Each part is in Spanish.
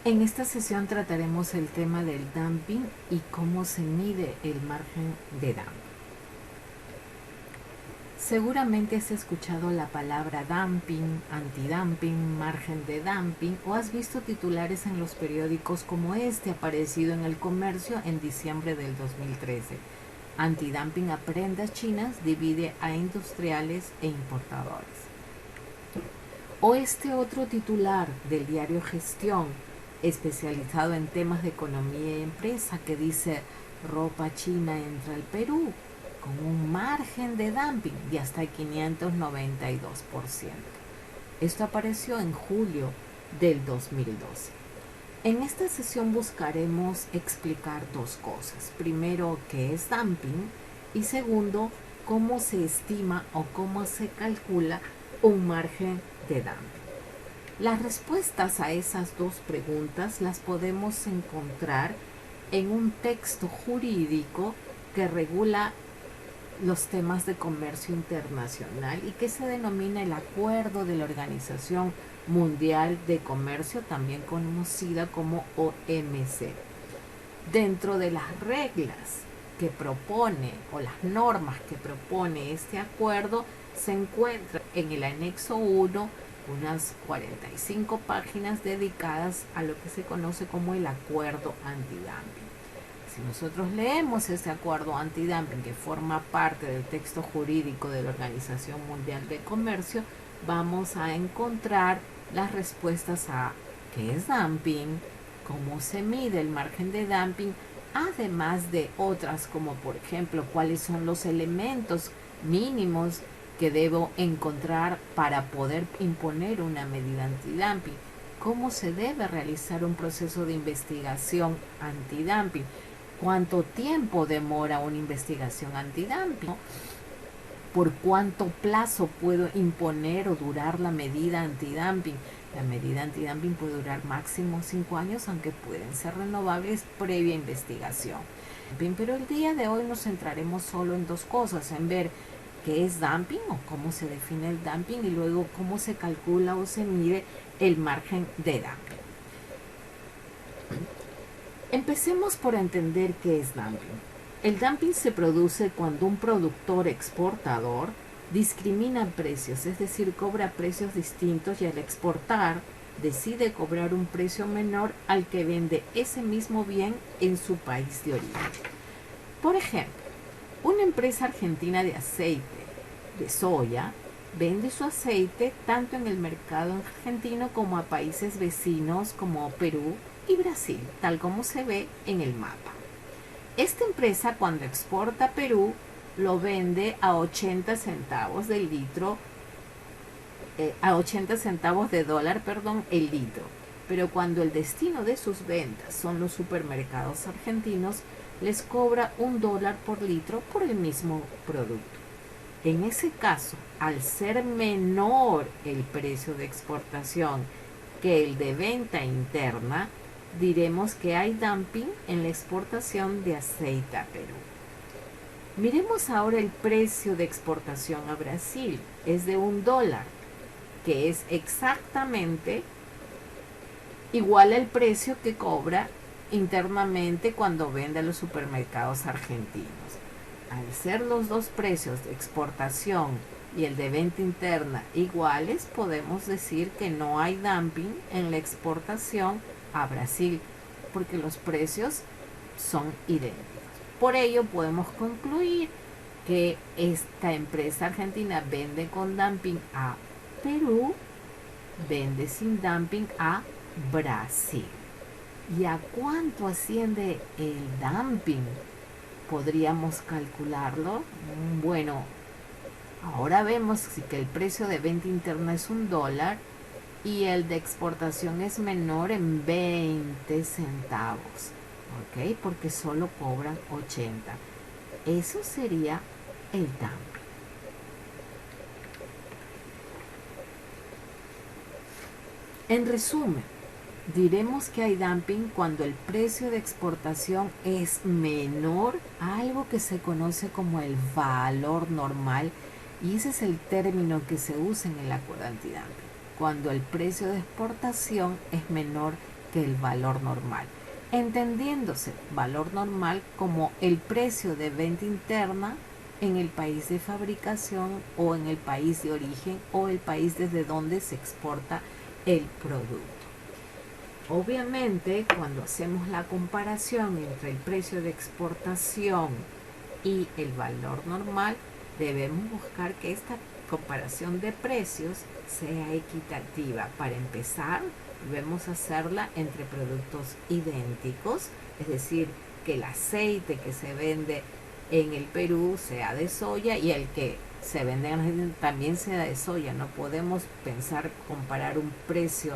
En esta sesión trataremos el tema del dumping y cómo se mide el margen de dumping. Seguramente has escuchado la palabra dumping, antidumping, margen de dumping o has visto titulares en los periódicos como este aparecido en El Comercio en diciembre del 2013. Antidumping a prendas chinas divide a industriales e importadores. O este otro titular del diario Gestión, especializado en temas de economía y empresa, que dice ropa china entra al Perú con un margen de dumping de hasta el 592%. Esto apareció en julio del 2012. En esta sesión buscaremos explicar dos cosas. Primero, qué es dumping y segundo, cómo se estima o cómo se calcula un margen de dumping. Las respuestas a esas dos preguntas las podemos encontrar en un texto jurídico que regula los temas de comercio internacional y que se denomina el Acuerdo de la Organización Mundial de Comercio, también conocida como OMC. Dentro de las reglas que propone o las normas que propone este acuerdo se encuentra en el anexo 1 unas 45 páginas dedicadas a lo que se conoce como el acuerdo antidumping. Si nosotros leemos este acuerdo antidumping que forma parte del texto jurídico de la Organización Mundial de Comercio, vamos a encontrar las respuestas a qué es dumping, cómo se mide el margen de dumping, además de otras como por ejemplo cuáles son los elementos mínimos que debo encontrar para poder imponer una medida antidumping, cómo se debe realizar un proceso de investigación antidumping, cuánto tiempo demora una investigación antidumping, por cuánto plazo puedo imponer o durar la medida antidumping. La medida antidumping puede durar máximo 5 años, aunque pueden ser renovables previa investigación. Pero el día de hoy nos centraremos solo en dos cosas, en ver qué es dumping o cómo se define el dumping y luego cómo se calcula o se mide el margen de dumping. Empecemos por entender qué es dumping. El dumping se produce cuando un productor exportador discrimina precios, es decir, cobra precios distintos y al exportar decide cobrar un precio menor al que vende ese mismo bien en su país de origen. Por ejemplo, una empresa argentina de aceite de soya vende su aceite tanto en el mercado argentino como a países vecinos como Perú y Brasil, tal como se ve en el mapa. Esta empresa cuando exporta a Perú lo vende a 80 centavos del litro, a 80 centavos de dólar, el litro. Pero cuando el destino de sus ventas son los supermercados argentinos, les cobra $1 por litro por el mismo producto. En ese caso, al ser menor el precio de exportación que el de venta interna, diremos que hay dumping en la exportación de aceite a Perú. Miremos ahora el precio de exportación a Brasil. Es de $1, que es exactamente igual al precio que cobra internamente cuando vende a los supermercados argentinos. Al ser los dos precios de exportación y el de venta interna iguales, podemos decir que no hay dumping en la exportación a Brasil, porque los precios son idénticos. Por ello podemos concluir que esta empresa argentina vende con dumping a Perú, vende sin dumping a Brasil. ¿Y a cuánto asciende el dumping? ¿Podríamos calcularlo? Bueno, ahora vemos que el precio de venta interna es $1 y el de exportación es menor en 20 centavos, ¿ok? Porque solo cobran 80. Eso sería el dumping. En resumen, diremos que hay dumping cuando el precio de exportación es menor a algo que se conoce como el valor normal, y ese es el término que se usa en el acuerdo antidumping, cuando el precio de exportación es menor que el valor normal, entendiéndose valor normal como el precio de venta interna en el país de fabricación o en el país de origen o el país desde donde se exporta el producto. Obviamente, cuando hacemos la comparación entre el precio de exportación y el valor normal, debemos buscar que esta comparación de precios sea equitativa. Para empezar, debemos hacerla entre productos idénticos, es decir, que el aceite que se vende en el Perú sea de soya y el que se vende en Argentina también sea de soya. No podemos pensar comparar un precio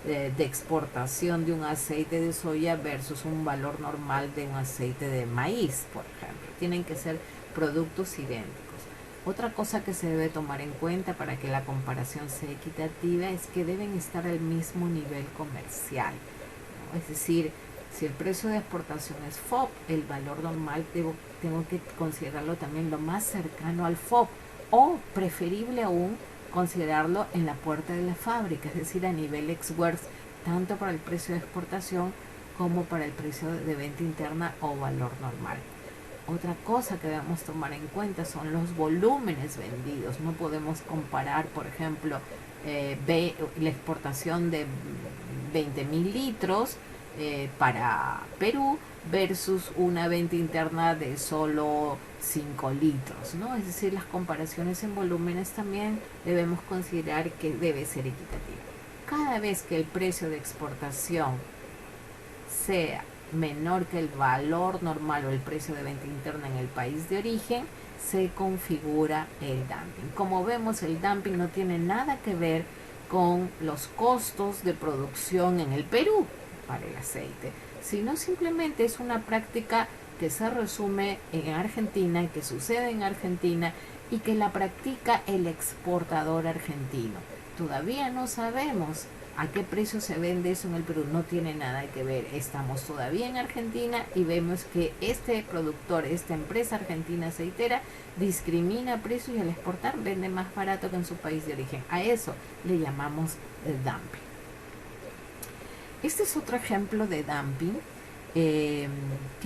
de exportación de un aceite de soya versus un valor normal de un aceite de maíz, por ejemplo. Tienen que ser productos idénticos. Otra cosa que se debe tomar en cuenta para que la comparación sea equitativa es que deben estar al mismo nivel comercial, ¿no? Es decir, si el precio de exportación es FOB, el valor normal tengo que considerarlo también lo más cercano al FOB, o preferible aún considerarlo en la puerta de la fábrica, es decir, a nivel ex-works, tanto para el precio de exportación como para el precio de venta interna o valor normal. Otra cosa que debemos tomar en cuenta son los volúmenes vendidos. No podemos comparar, por ejemplo, la exportación de 20.000 litros para Perú versus una venta interna de solo 5 litros, ¿no? Es decir, las comparaciones en volúmenes también debemos considerar que debe ser equitativa. Cada vez que el precio de exportación sea menor que el valor normal o el precio de venta interna en el país de origen, se configura el dumping. Como vemos, el dumping no tiene nada que ver con los costos de producción en el Perú para el aceite, sino simplemente es una práctica que se resume en Argentina, que sucede en Argentina y que la practica el exportador argentino. Todavía no sabemos a qué precio se vende eso en el Perú, no tiene nada que ver. Estamos todavía en Argentina y vemos que este productor, esta empresa argentina aceitera, discrimina precios y al exportar vende más barato que en su país de origen. A eso le llamamos dumping. Este es otro ejemplo de dumping que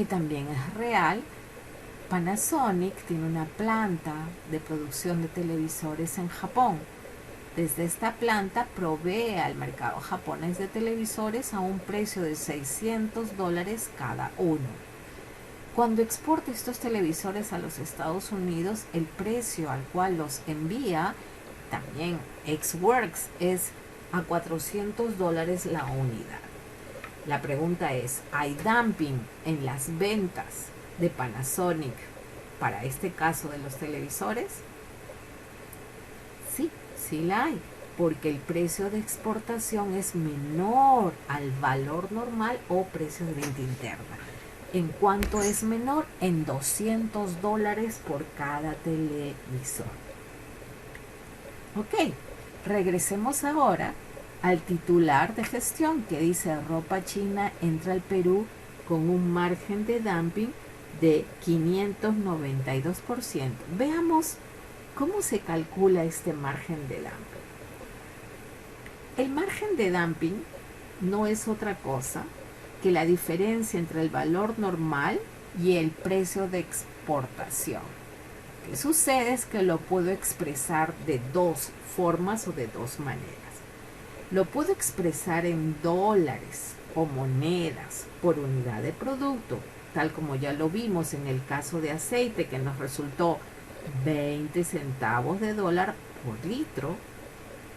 también es real. Panasonic tiene una planta de producción de televisores en Japón. Desde esta planta provee al mercado japonés de televisores a un precio de $600 cada uno. Cuando exporta estos televisores a los Estados Unidos, el precio al cual los envía, también ex-works, es a $400 la unidad. La pregunta es, ¿hay dumping en las ventas de Panasonic para este caso de los televisores? Sí, sí la hay, porque el precio de exportación es menor al valor normal o precio de venta interna. ¿En cuánto es menor? En $200 por cada televisor. Ok, regresemos ahora al titular de gestión que dice: ropa china entra al Perú con un margen de dumping de 592%. Veamos cómo se calcula este margen de dumping. El margen de dumping no es otra cosa que la diferencia entre el valor normal y el precio de exportación. Lo que sucede es que lo puedo expresar de dos formas o de dos maneras. Lo puedo expresar en dólares o monedas por unidad de producto, tal como ya lo vimos en el caso de aceite, que nos resultó 20 centavos de dólar por litro,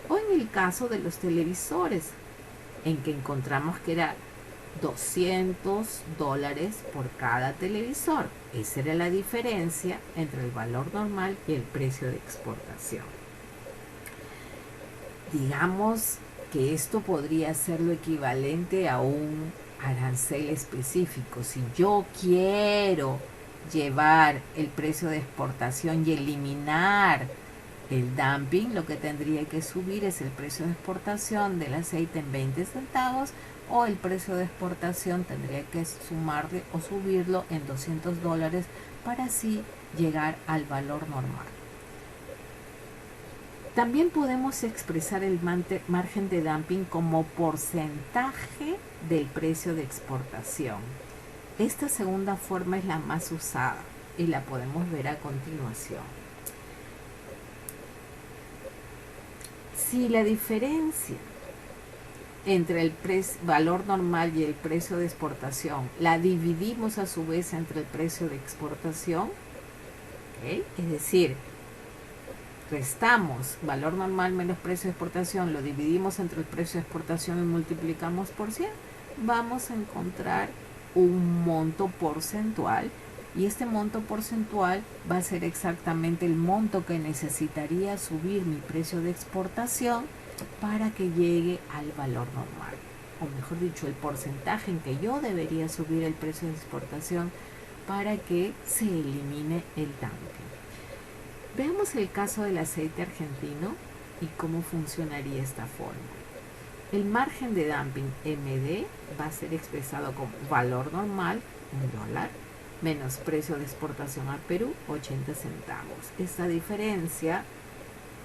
o en el caso de los televisores, en que encontramos que era $200 por cada televisor. Esa era la diferencia entre el valor normal y el precio de exportación. Digamos que esto podría ser lo equivalente a un arancel específico. Si yo quiero llevar el precio de exportación y eliminar el dumping, lo que tendría que subir es el precio de exportación del aceite en 20 centavos, o el precio de exportación tendría que sumarle o subirlo en $200 para así llegar al valor normal. También podemos expresar el margen de dumping como porcentaje del precio de exportación. Esta segunda forma es la más usada y la podemos ver a continuación. Si la diferencia entre el valor normal y el precio de exportación la dividimos a su vez entre el precio de exportación, ¿okay? Es decir, restamos valor normal menos precio de exportación, lo dividimos entre el precio de exportación y multiplicamos por 100, vamos a encontrar un monto porcentual, y este monto porcentual va a ser exactamente el monto que necesitaría subir mi precio de exportación para que llegue al valor normal, o mejor dicho, el porcentaje en que yo debería subir el precio de exportación para que se elimine el dumping. Veamos el caso del aceite argentino y cómo funcionaría esta forma. El margen de dumping MD va a ser expresado como valor normal, $1, menos precio de exportación al Perú, 80 centavos. Esta diferencia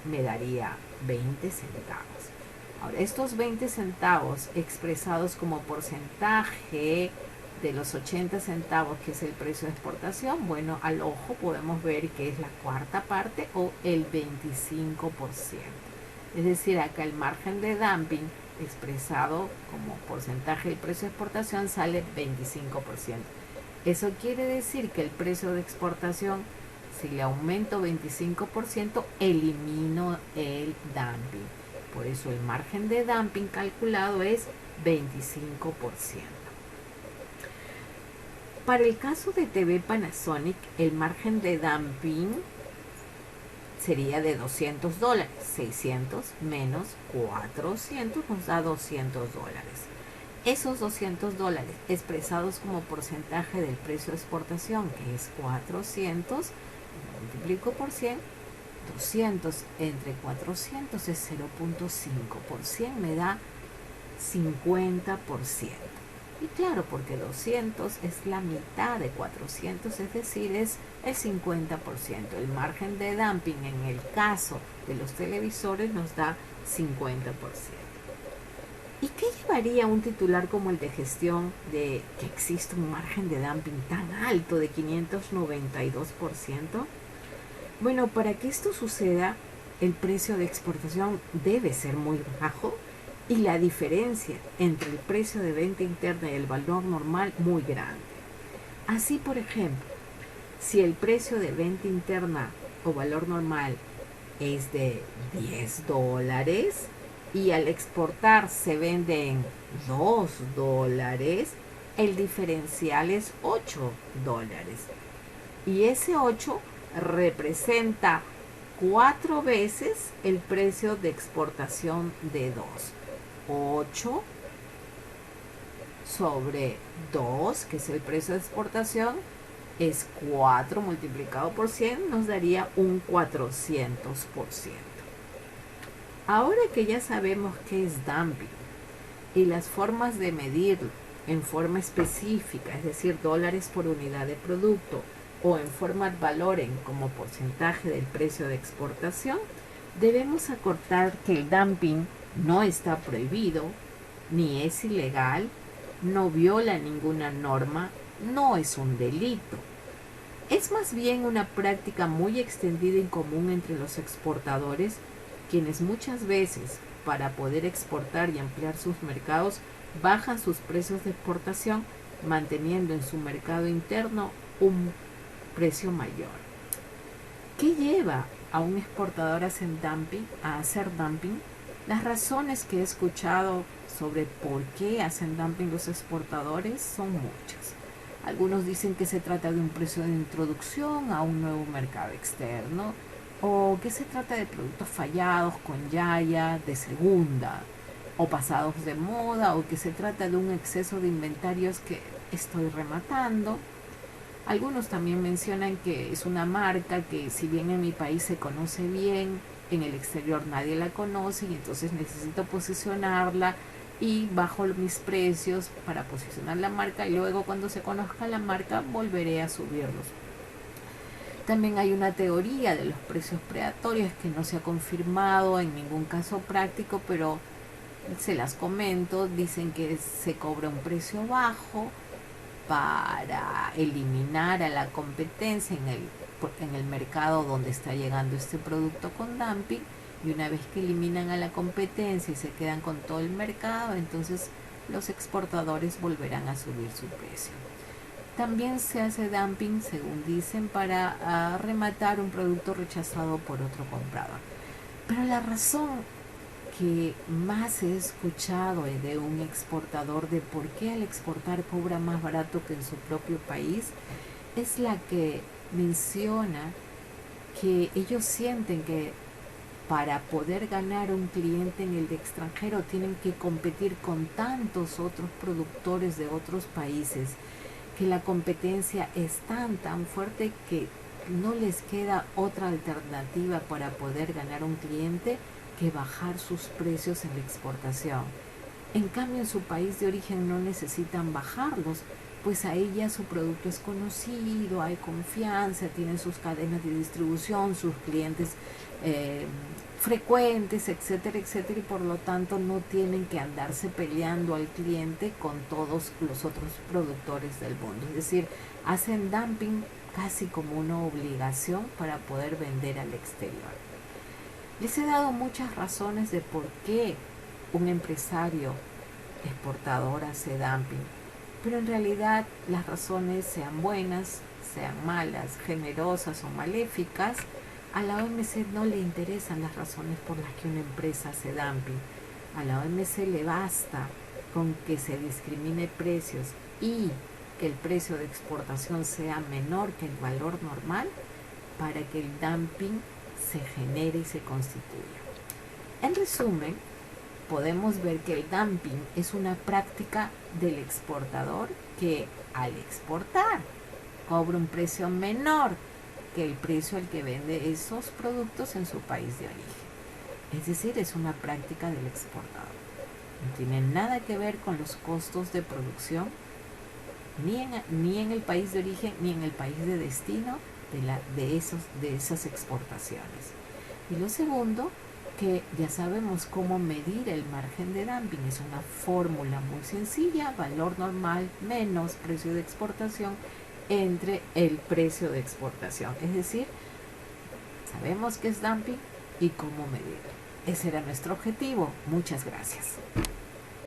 me daría 20 centavos. Ahora, estos 20 centavos expresados como porcentaje de los 80 centavos, que es el precio de exportación, bueno, al ojo podemos ver que es la cuarta parte o el 25%. Es decir, acá el margen de dumping expresado como porcentaje del precio de exportación sale 25%. Eso quiere decir que el precio de exportación, si le aumento 25%, elimino el dumping. Por eso el margen de dumping calculado es 25%. Para el caso de TV Panasonic, el margen de dumping sería de $200. 600 menos 400 nos da $200. Esos $200 expresados como porcentaje del precio de exportación, que es 400, multiplico por 100, 200 entre 400 es 0.5%, me da 50%. Y claro, porque 200 es la mitad de 400, es decir, es el 50%. El margen de dumping en el caso de los televisores nos da 50%. ¿Y qué llevaría un titular como el de gestión de que existe un margen de dumping tan alto de 592%? Bueno, para que esto suceda, el precio de exportación debe ser muy bajo y la diferencia entre el precio de venta interna y el valor normal muy grande. Así, por ejemplo, si el precio de venta interna o valor normal es de $10 y al exportar se vende en $2, el diferencial es $8. Y ese 8 representa 4 veces el precio de exportación de 2. 8 sobre 2, que es el precio de exportación, es 4 multiplicado por 100, nos daría un 400%. Ahora que ya sabemos qué es dumping y las formas de medirlo en forma específica, es decir, dólares por unidad de producto, o en forma valoren como porcentaje del precio de exportación, debemos acordar que el dumping no está prohibido, ni es ilegal, no viola ninguna norma, no es un delito. Es más bien una práctica muy extendida y común entre los exportadores, quienes muchas veces, para poder exportar y ampliar sus mercados, bajan sus precios de exportación, manteniendo en su mercado interno un precio mayor. ¿Qué lleva a un exportador a hacer dumping? Las razones que he escuchado sobre por qué hacen dumping los exportadores son muchas. Algunos dicen que se trata de un precio de introducción a un nuevo mercado externo, o que se trata de productos fallados con yaya de segunda, o pasados de moda, o que se trata de un exceso de inventarios que estoy rematando. Algunos también mencionan que es una marca que, si bien en mi país se conoce bien, en el exterior nadie la conoce, y entonces necesito posicionarla y bajo mis precios para posicionar la marca, y luego cuando se conozca la marca volveré a subirlos. También hay una teoría de los precios predatorios que no se ha confirmado en ningún caso práctico, pero Se las comento, dicen que se cobra un precio bajo para eliminar a la competencia en el mercado donde está llegando este producto con dumping, y una vez que eliminan a la competencia y se quedan con todo el mercado, entonces los exportadores volverán a subir su precio. También se hace dumping, según dicen, para rematar un producto rechazado por otro comprador. Pero la razón que más he escuchado de un exportador de por qué al exportar cobra más barato que en su propio país es la que menciona que ellos sienten que para poder ganar un cliente en el extranjero tienen que competir con tantos otros productores de otros países, que la competencia es tan fuerte que no les queda otra alternativa para poder ganar un cliente que bajar sus precios en la exportación. En cambio, en su país de origen no necesitan bajarlos, pues ahí ya su producto es conocido, hay confianza, tienen sus cadenas de distribución, sus clientes frecuentes, etcétera, etcétera, y por lo tanto no tienen que andarse peleando al cliente con todos los otros productores del mundo. Es decir, hacen dumping casi como una obligación para poder vender al exterior. Les he dado muchas razones de por qué un empresario exportador hace dumping, pero en realidad las razones, sean buenas, sean malas, generosas o maléficas, a la OMC no le interesan las razones por las que una empresa hace dumping. A la OMC le basta con que se discrimine precios y que el precio de exportación sea menor que el valor normal para que el dumping se genere y se constituya. En resumen, podemos ver que el dumping es una práctica del exportador que al exportar cobra un precio menor que el precio al que vende esos productos en su país de origen. Es decir, es una práctica del exportador. No tiene nada que ver con los costos de producción, ni en el país de origen ni en el país de destino de esas exportaciones. Y lo segundo, que ya sabemos cómo medir el margen de dumping. Es una fórmula muy sencilla: valor normal menos precio de exportación entre el precio de exportación. Es decir, sabemos qué es dumping y cómo medirlo. Ese era nuestro objetivo. Muchas gracias.